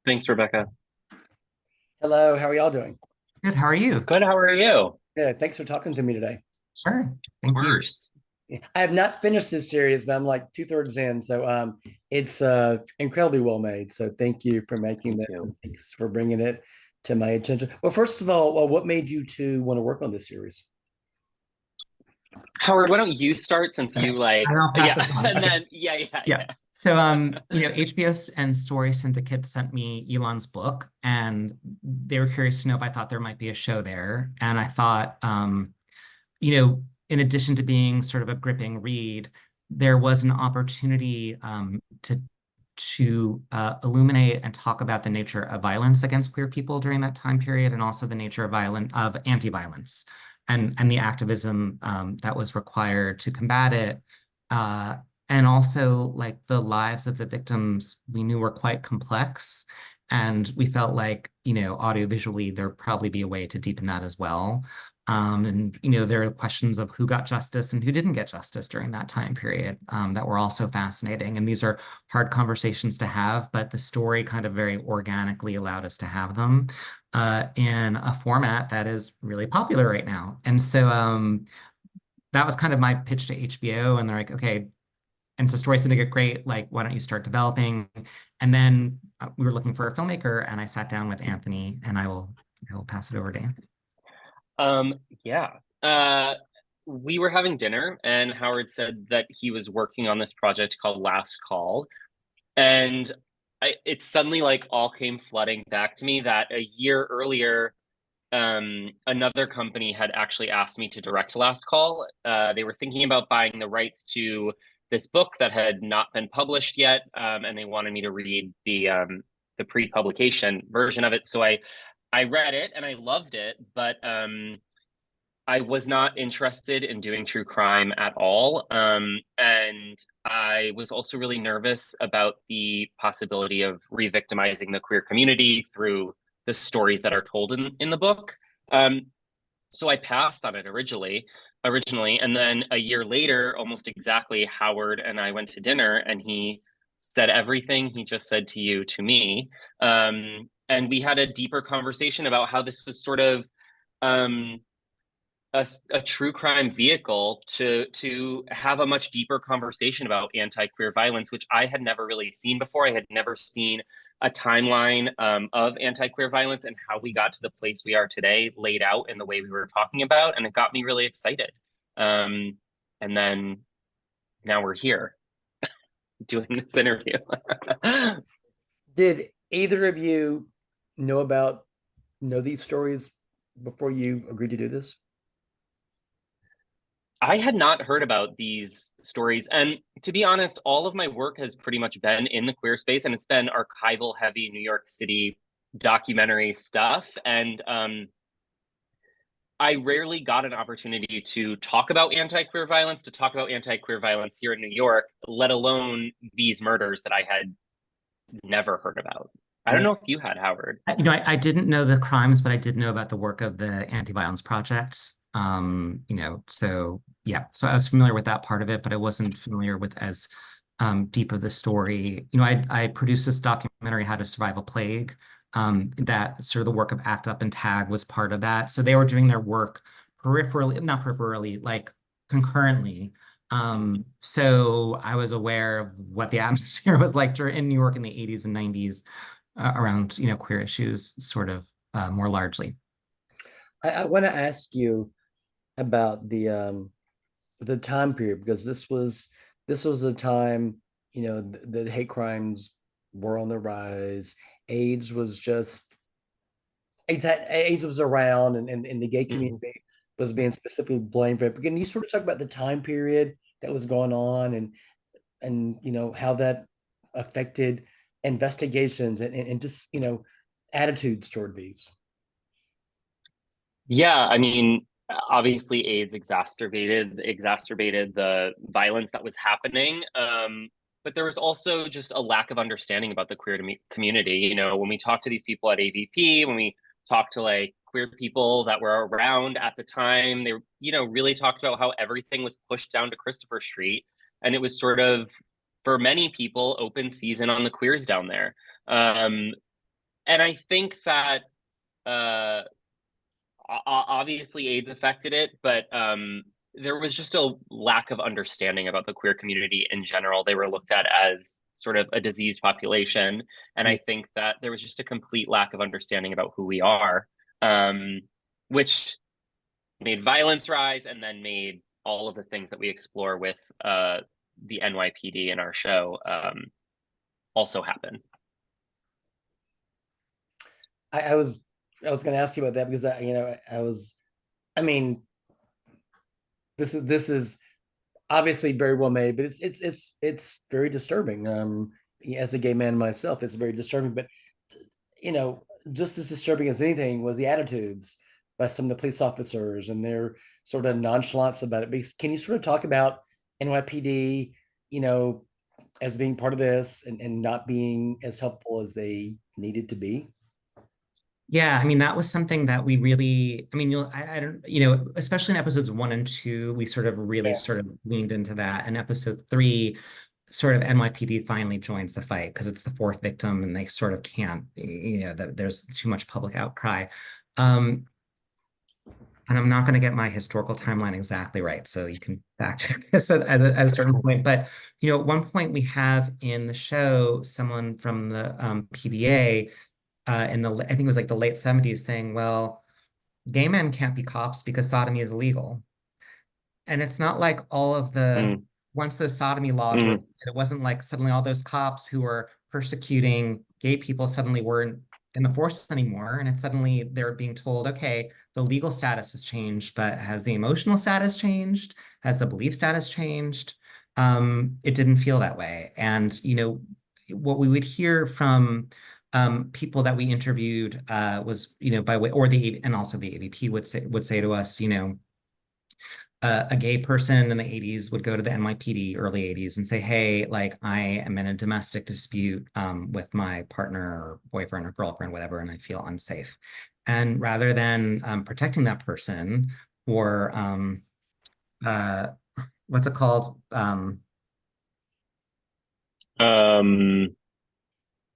Thanks, Rebecca. Hello, how are y'all doing? Good. How are you? Good. How are you? Good. Thanks for talking to me today. Sure. Of Thank you. course. I have not finished this series, but I'm like two-thirds in. So it's incredibly well made. So thank you for making Thank this you. and thanks for bringing it to my attention. Well, first of all, what made you to want to work on this series? Howard, why don't you start since Okay. you like, I'll pass yeah, this on. and Okay. then, Yeah. yeah. So, HBO and Story Syndicate sent me Elon's book, and they were curious to know if I thought there might be a show there. And I thought, in addition to being sort of a gripping read, there was an opportunity to illuminate and talk about the nature of violence against queer people during that time period, and also the nature of anti-violence and the activism that was required to combat it. Uh, and also like the lives of the victims we knew were quite complex. And we felt like, audiovisually, there'd probably be a way to deepen that as well. And there are questions of who got justice and who didn't get justice during that time period that were also fascinating. And these are hard conversations to have, but the story kind of very organically allowed us to have them in a format that is really popular right now. And so that was kind of my pitch to HBO, and they're like, okay, and it's a story syndicate, great. Like, why don't you start developing? And then we were looking for a filmmaker, and I sat down with Anthony, and I will pass it over to Anthony. Um, yeah. We were having dinner, and Howard said that he was working on this project called Last Call. And it suddenly like all came flooding back to me that a year earlier, another company had actually asked me to direct Last Call. They were thinking about buying the rights to this book that had not been published yet, and they wanted me to read the pre-publication version of it. So I read it and I loved it, but I was not interested in doing true crime at all. And I was also really nervous about the possibility of re-victimizing the queer community through the stories that are told in the book. Um, so I passed on it originally, and then a year later, almost exactly, Howard and I went to dinner, and he said everything he just said to you to me. And we had a deeper conversation about how this was sort of um, a true crime vehicle to have a much deeper conversation about anti-queer violence, which I had never really seen before. I had never seen a timeline of anti-queer violence and how we got to the place we are today laid out in the way we were talking about, and it got me really excited. And then now we're here doing this interview. Did either of you know about know these stories before you agreed to do this? I had not heard about these stories. And to be honest, all of my work has pretty much been in the queer space, and it's been archival heavy New York City documentary stuff. And I rarely got an opportunity to talk about anti-queer violence, to talk about anti-queer violence here in New York, let alone these murders that I had never heard about. I don't Yeah. know if you had, Howard. I didn't know the crimes, but I did know about the work of the Anti-Violence Project. So yeah, so I was familiar with that part of it, but I wasn't familiar with as deep of the story. I produced this documentary, How to Survive a Plague, that sort of the work of ACT UP and TAG was part of that. So they were doing their work peripherally, not peripherally, like concurrently. So I was aware of what the atmosphere was like in New York in the 80s and 90s around queer issues sort of more largely. I want to ask you about the time period because this was a time the hate crimes were on the rise. AIDS was just AIDS was around, and the gay Mhm. community was being specifically blamed for it. But can you sort of talk about the time period that was going on and how that affected investigations and just attitudes toward these? Yeah, I mean, obviously AIDS exacerbated the violence that was happening. But there was also just a lack of understanding about the queer community. When we talked to these people at AVP, when we talked to like queer people that were around at the time, they really talked about how everything was pushed down to Christopher Street, and it was sort of for many people open season on the queers down there. Um, and I think that uh obviously AIDS affected it, but there was just a lack of understanding about the queer community in general. They were looked at as sort of a diseased population, and I think that there was just a complete lack of understanding about who we are, um, which made violence rise, and then made all of the things that we explore with the NYPD in our show also happen. I was going to ask you about that because I mean, this is obviously very well made, but it's very disturbing. As a gay man myself, it's very disturbing. But just as disturbing as anything was the attitudes by some of the police officers and their sort of nonchalance about it. Can you sort of talk about NYPD, as being part of this and not being as helpful as they needed to be? Yeah, I mean, that was something that we really, I mean, I don't, especially in episodes 1 and 2, we sort of really Yeah. sort of leaned into that. And episode 3, sort of NYPD finally joins the fight because it's the fourth victim and they sort of can't, there's too much public outcry. And I'm not going to get my historical timeline exactly right, so you can fact check this at a certain point. But at one point we have in the show someone from the PBA I think it was like the late 70s saying, well, gay men can't be cops because sodomy is illegal. And it's not like all of Mm, once those sodomy laws were, mm, it wasn't like suddenly all those cops who were persecuting gay people suddenly weren't in the force anymore. And it's suddenly they're being told, okay, the legal status has changed, but has the emotional status changed? Has the belief status changed? It didn't feel that way. And, what we would hear from people that we interviewed was, by way, or and also the AVP would say to us, a gay person in the 80s would go to the NYPD early 80s and say, hey, like I am in a domestic dispute with my partner or boyfriend or girlfriend, whatever, and I feel unsafe. And rather than protecting that person or uh, what's it called? um,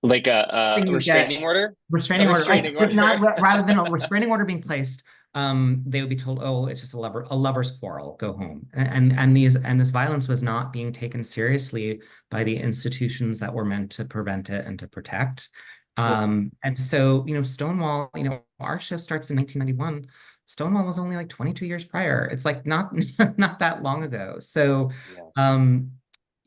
like a You get restraining order, a restraining order, right? restraining But not order. rather than a restraining order being placed, they would be told, "Oh, it's just a lover's quarrel. Go home." And this violence was not being taken seriously by the institutions that were meant to prevent it and to protect. And so, Stonewall, our show starts in 1991. Stonewall was only like 22 years prior. It's like not not that long ago. So, Yeah. um,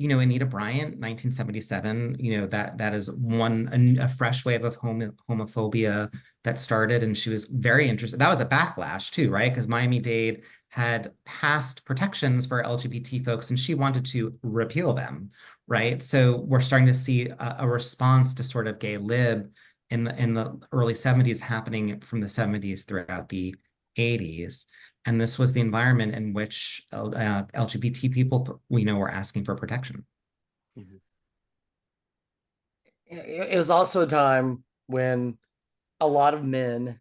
Anita Bryant, 1977, that is a fresh wave of homophobia that started, and she was very interested. That was a backlash too, right? Because Miami-Dade had passed protections for LGBT folks, and she wanted to repeal them, right? So we're starting to see a response to sort of gay lib in the early 70s happening from the 70s throughout the 80s. And this was the environment in which LGBT people, were asking for protection. Mhm. It was also a time when a lot of men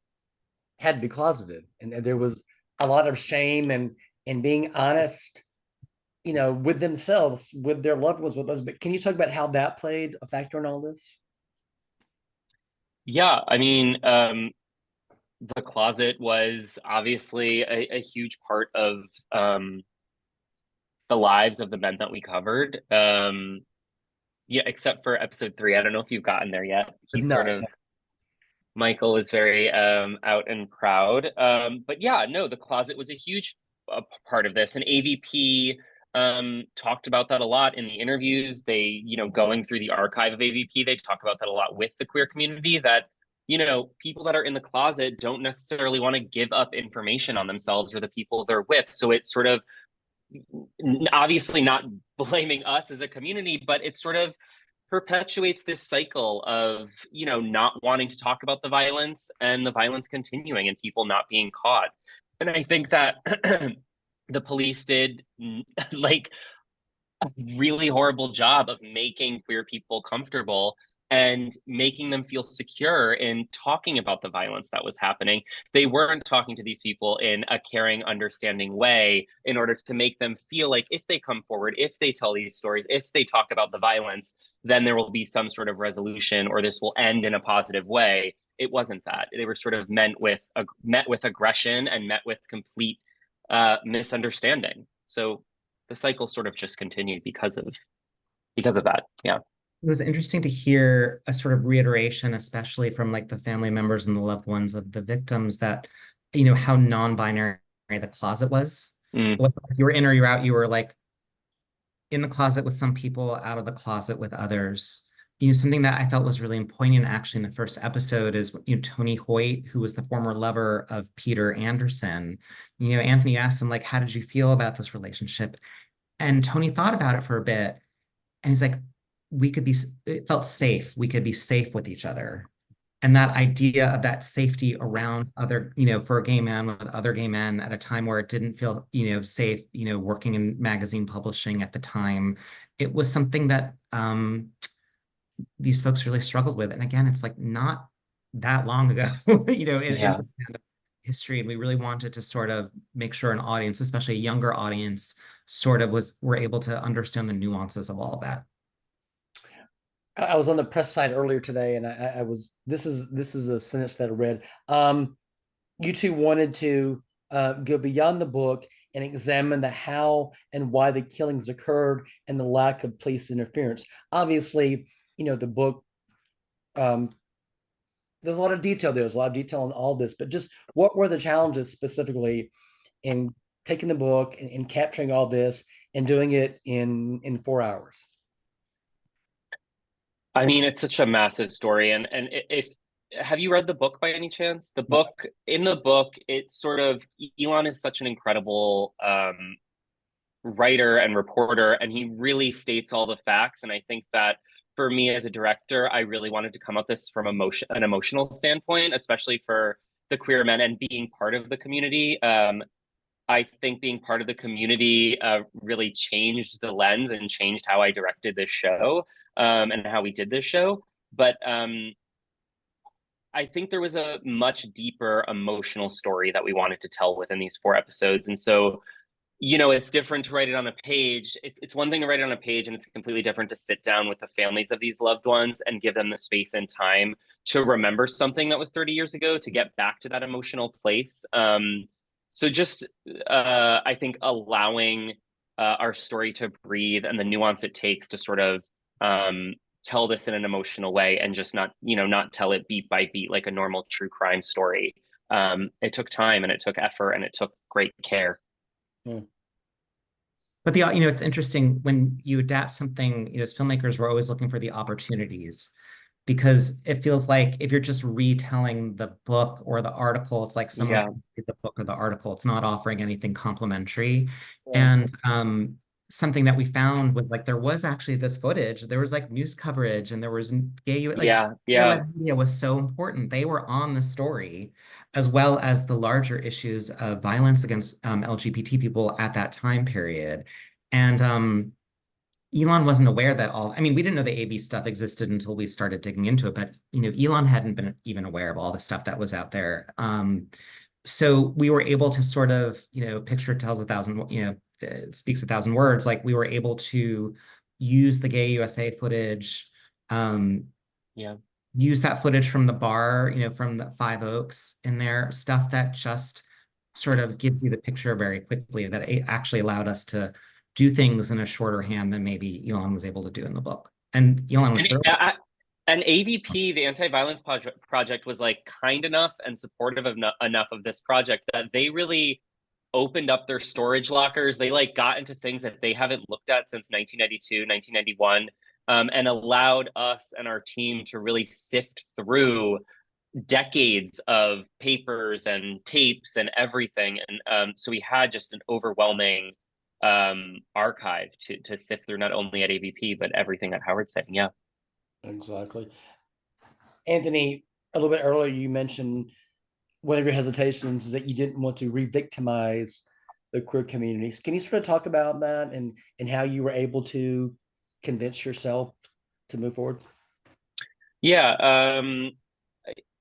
had to be closeted, and there was a lot of shame and being honest, with themselves, with their loved ones, with us. But can you talk about how that played a factor in all this? Yeah, I mean, the closet was obviously a huge part of the lives of the men that we covered. Yeah, except for episode 3. I don't know if you've gotten there yet. He's No. sort of Michael is very out and proud. But yeah, no, the closet was a huge part of this, and AVP talked about that a lot in the interviews. They, going through the archive of AVP, they talk about that a lot with the queer community. That people that are in the closet don't necessarily want to give up information on themselves or the people they're with. So it's sort of obviously not blaming us as a community, but it's sort of perpetuates this cycle of not wanting to talk about the violence and the violence continuing and people not being caught. And I think that the police did like a really horrible job of making queer people comfortable and making them feel secure in talking about the violence that was happening. They weren't talking to these people in a caring, understanding way in order to make them feel like if they come forward, if they tell these stories, if they talk about the violence, then there will be some sort of resolution or this will end in a positive way. It wasn't that. They were sort of met with aggression and met with complete misunderstanding. So the cycle sort of just continued because of that. Yeah. It was interesting to hear a sort of reiteration, especially from like the family members and the loved ones of the victims, that, you know, how non-binary the closet was. Mm. It wasn't like you were in or you're out, you were like in the closet with some people, out of the closet with others. You know, something that I felt was really poignant actually in the first episode is, you know, Tony Hoyt, who was the former lover of Peter Anderson. You know, Anthony asked him, like, how did you feel about this relationship? And Tony thought about it for a bit. And he's like, it felt safe. We could be safe with each other. And that idea of that safety around other, you know, for a gay man with other gay men at a time where it didn't feel, you know, safe, you know, working in magazine publishing at the time, it was something that these folks really struggled with. And again, it's like not that long ago, you know, in Yeah. this kind of history. And we really wanted to sort of make sure an audience, especially a younger audience, sort of were able to understand the nuances of all of that. I was on the press site earlier today, and I was. This is a sentence that I read. You two wanted to go beyond the book and examine the how and why the killings occurred and the lack of police interference. Obviously, you know, the book. There's a lot of detail. There's a lot of detail on all this, but just what were the challenges specifically in taking the book and capturing all this and doing it in 4 hours? I mean, it's such a massive story, and if have you read the book by any chance? In the book, it's sort of Elon is such an incredible writer and reporter, and he really states all the facts. And I think that for me as a director, I really wanted to come at this from an emotional standpoint, especially for the queer men and being part of the community. I think being part of the community really changed the lens and changed how I directed this show and how we did this show. But I think there was a much deeper emotional story that we wanted to tell within these 4 episodes. And so, you know, it's different to write it on a page. It's one thing to write it on a page, and it's completely different to sit down with the families of these loved ones and give them the space and time to remember something that was 30 years ago, to get back to that emotional place. So just, I think allowing our story to breathe and the nuance it takes to sort of tell this in an emotional way and just not, you know, not tell it beat by beat like a normal true crime story. It took time and it took effort and it took great care. Hmm. But you know, it's interesting when you adapt something, you know, as filmmakers, we're always looking for the opportunities because it feels like if you're just retelling the book or the article, it's like someone Yeah. can read the book or the article. It's not offering anything complimentary. Yeah. And something that we found was like there was actually this footage. There was like news coverage, and there was gay like Yeah. Yeah. gay media was so important. They were on the story, as well as the larger issues of violence against LGBT people at that time period. And Elon wasn't aware that all, I mean, we didn't know the AB stuff existed until we started digging into it, but, you know, Elon hadn't been even aware of all the stuff that was out there. So we were able to sort of, you know, picture tells a thousand, you know, speaks a thousand words. Like we were able to use the Gay USA footage, Yeah. use that footage from the bar, you know, from the Five Oaks in there, stuff that just sort of gives you the picture very quickly, that it actually allowed us to do things in a shorter hand than maybe Elon was able to do in the book. And Elon was And, thrilled. and AVP, the Anti-Violence Project, was like kind enough and supportive of enough of this project that they really opened up their storage lockers. They like got into things that they haven't looked at since 1992, 1991, and allowed us and our team to really sift through decades of papers and tapes and everything. And so we had just an overwhelming archive to sift through, not only at AVP, but everything at Howard saying, yeah. Exactly. Anthony, a little bit earlier, you mentioned one of your hesitations is that you didn't want to re-victimize the queer communities. Can you sort of talk about that and how you were able to convince yourself to move forward? Yeah,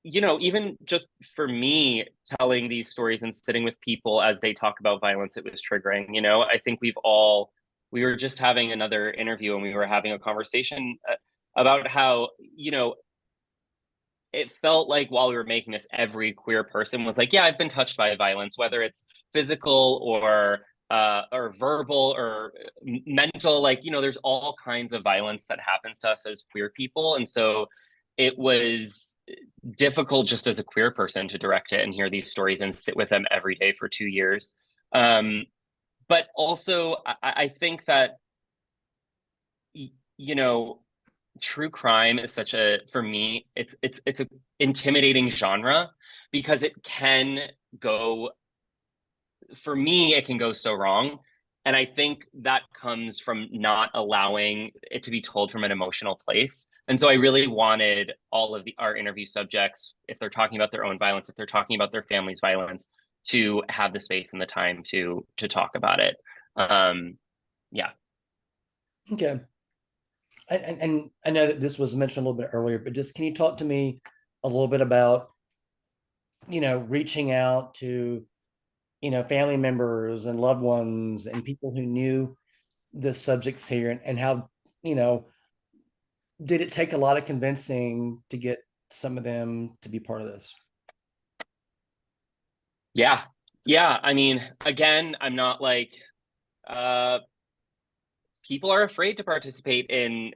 even just for me telling these stories and sitting with people as they talk about violence, it was triggering. I think we were just having another interview and we were having a conversation about how, it felt like while we were making this, every queer person was like, yeah, I've been touched by violence, whether it's physical or verbal or mental. Like, there's all kinds of violence that happens to us as queer people. And so it was difficult just as a queer person to direct it and hear these stories and sit with them every day for 2 years. But also, I think that, you know, true crime is such a, for me, it's a intimidating genre because it can go, for me it can go so wrong. And I think that comes from not allowing it to be told from an emotional place. And so I really wanted all of our interview subjects, if they're talking about their own violence, if they're talking about their family's violence, to have the space and the time to talk about it. Yeah. Okay. And I know that this was mentioned a little bit earlier, but just can you talk to me a little bit about, reaching out to, family members and loved ones and people who knew the subjects here, and how, you know, did it take a lot of convincing to get some of them to be part of this? Yeah. Yeah. I mean, again, I'm not like, uh people are afraid to participate in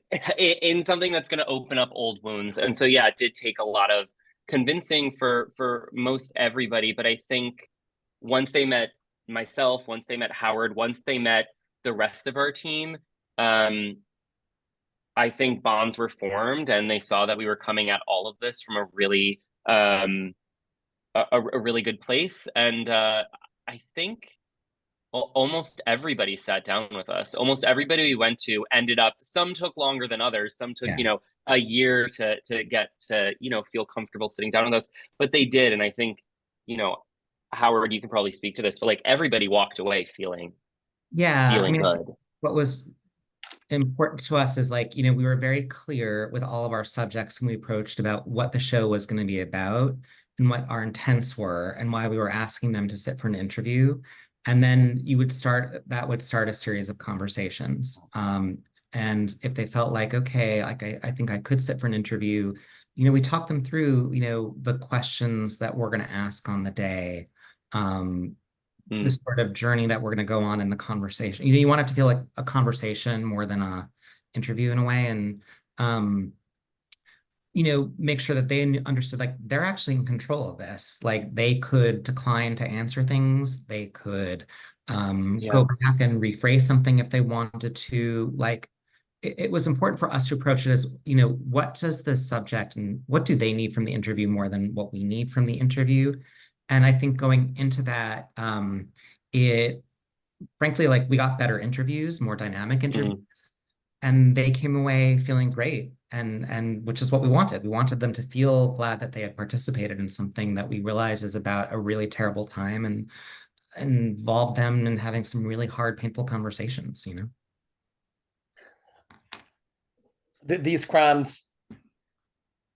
something that's going to open up old wounds. And so yeah, it did take a lot of convincing for most everybody, but I think once they met myself, once they met Howard, once they met the rest of our team, um I think bonds were formed and they saw that we were coming at all of this from a really a really good place. And I think almost everybody sat down with us. Almost everybody we went to ended up, some took longer than others. Some took, Yeah. a year to get to, feel comfortable sitting down with us, but they did. And I think, you know, Howard, you can probably speak to this, but like everybody walked away Yeah, I feeling mean, good. what was important to us is like, we were very clear with all of our subjects when we approached about what the show was going to be about and what our intents were and why we were asking them to sit for an interview. And then that would start a series of conversations. And if they felt like, okay, like I think I could sit for an interview, we talked them through, the questions that we're going to ask on the day. The Mm, sort of journey that we're going to go on in the conversation. You want it to feel like a conversation more than a interview in a way. And, um, make sure that they understood like they're actually in control of this. Like they could decline to answer things. They could go yeah. back and rephrase something if they wanted to. Like it was important for us to approach it as, what does the subject and what do they need from the interview more than what we need from the interview? And I think going into that, it frankly, like we got better interviews, more dynamic Mm, interviews, and they came away feeling great. And which is what we wanted. We wanted them to feel glad that they had participated in something that we realize is about a really terrible time and involve them in having some really hard, painful conversations. These crimes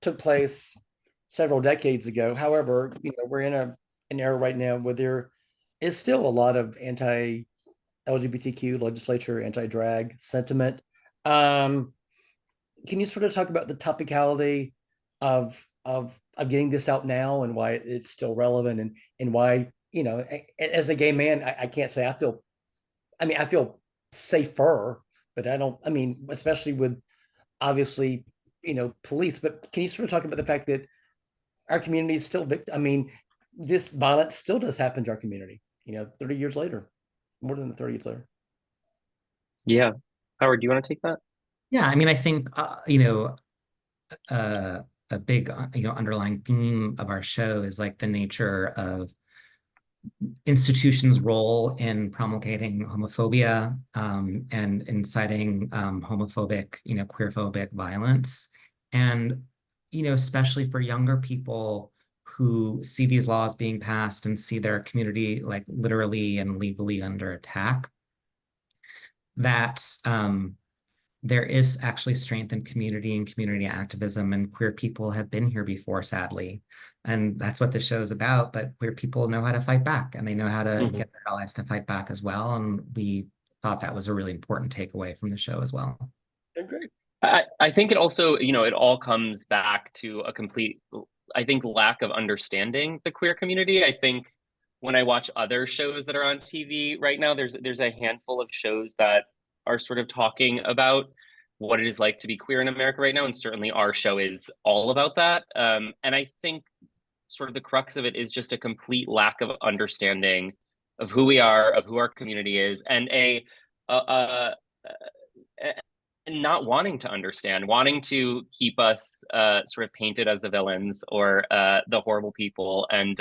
took place several decades ago. However, we're in an era right now where there is still a lot of anti-LGBTQ legislature, anti-drag sentiment. Um, can you sort of talk about the topicality of getting this out now and why it's still relevant, and why, as a gay man, I can't say I feel safer, but I don't, especially with obviously, police, but can you sort of talk about the fact that our community is still victim? This violence still does happen to our community, 30 years later, more than 30 years later. yeah. Howard, do you want to take that? Yeah, I think uh, a big underlying theme of our show is like the nature of institutions' role in promulgating homophobia and inciting homophobic, queerphobic violence. And, especially for younger people who see these laws being passed and see their community like literally and legally under attack, that there is actually strength in community and community activism, and queer people have been here before, sadly. And that's what the show is about, but queer people know how to fight back, and they know how to get their allies to fight back as well. And we thought that was a really important takeaway from the show as well. Great. I think it also, it all comes back to a complete, I think, lack of understanding the queer community. I think when I watch other shows that are on TV right now, there's a handful of shows that are sort of talking about what it is like to be queer in America right now, and certainly our show is all about that. And I think sort of the crux of it is just a complete lack of understanding of who we are, of who our community is, and a not wanting to understand, wanting to keep us sort of painted as the villains or the horrible people, and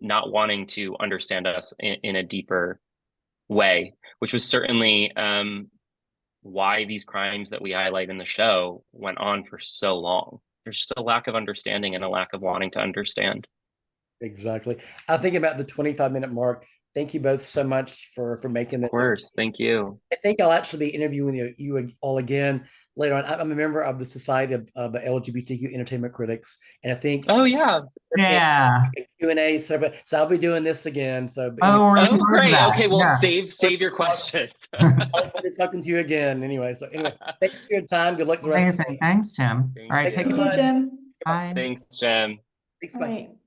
not wanting to understand us in a deeper way, which was certainly why these crimes that we highlight in the show went on for so long. There's just a lack of understanding and a lack of wanting to understand. Exactly. I think about the 25-minute mark. Thank you both so much for making this. Of course, thank you. I think I'll actually be interviewing you all again later on. I'm a member of the Society of LGBTQ Entertainment Critics, and I think Oh yeah, yeah, Q&A. So I'll be doing this again. So oh great. Okay, well yeah. save your questions. I look forward to talking to you again. Anyway, thanks for your time. Good luck the rest of the Amazing. day. Thanks, Jim. Thank All right, you. take Thank it you, easy. Jim. Bye. Thanks, Jem. Thanks, All bye. right.